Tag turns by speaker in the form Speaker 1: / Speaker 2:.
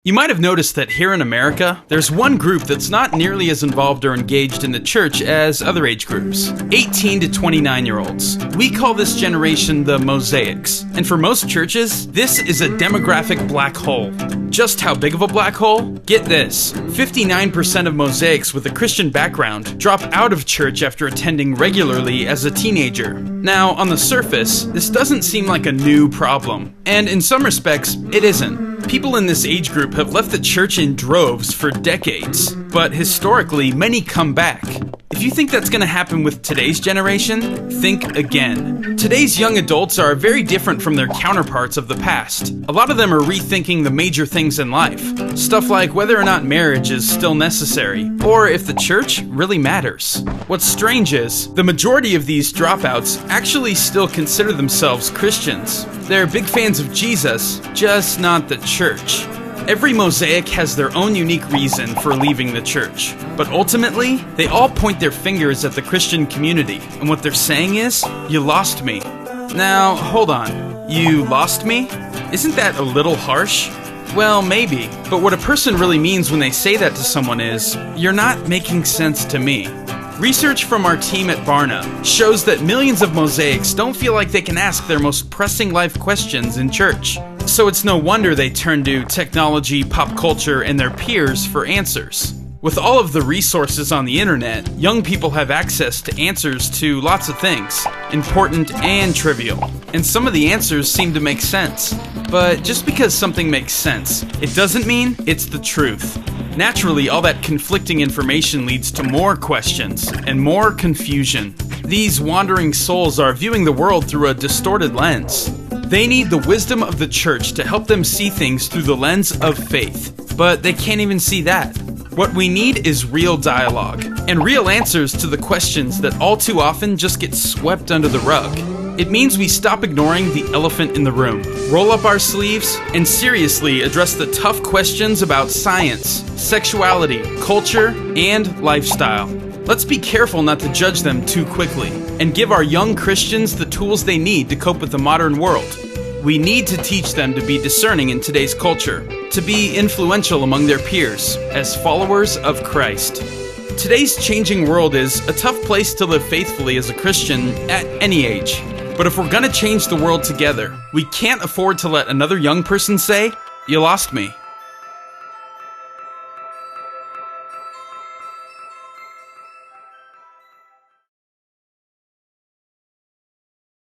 Speaker 1: You might have noticed that here in America, there's one group that's not nearly as involved or engaged in the church as other age groups. 18 to 29-year-olds. We call this generation the Mosaics. And for most churches, this is a demographic black hole. Just how big of a black hole? Get this. 59% of Mosaics with a Christian background drop out of church after attending regularly as a teenager. Now, on the surface, this doesn't seem like a new problem. And in some respects, it isn't. People in this age group have left the church in droves for decades, but historically, many come back. If you think that's going to happen with today's generation, think again. Today's young adults are very different from their counterparts of the past. A lot of them are rethinking the major things in life. Stuff like whether or not marriage is still necessary, or if the church really matters. What's strange is, the majority of these dropouts actually still consider themselves Christians. They're big fans of Jesus, just not the church. Every Mosaic has their own unique reason for leaving the church, but ultimately, they all point their fingers at the Christian community, and what they're saying is, "You lost me." Now, hold on. You lost me? Isn't that a little harsh? Well, maybe, but what a person really means when they say that to someone is, "You're not making sense to me." Research from our team at Barna shows that millions of Mosaics don't feel like they can ask their most pressing life questions in church. So it's no wonder they turn to technology, pop culture, and their peers for answers. With all of the resources on the internet, young people have access to answers to lots of things, important and trivial. And some of the answers seem to make sense. But just because something makes sense, it doesn't mean it's the truth. Naturally, all that conflicting information leads to more questions and more confusion. These wandering souls are viewing the world through a distorted lens. They need the wisdom of the church to help them see things through the lens of faith, but they can't even see that. What we need is real dialogue, and real answers to the questions that all too often just get swept under the rug. It means we stop ignoring the elephant in the room, roll up our sleeves, and seriously address the tough questions about science, sexuality, culture, and lifestyle. Let's be careful not to judge them too quickly, and give our young Christians the tools they need to cope with the modern world. We need to teach them to be discerning in today's culture, to be influential among their peers, as followers of Christ. Today's changing world is a tough place to live faithfully as a Christian at any age. But if we're gonna change the world together, we can't afford to let another young person say, "You lost me."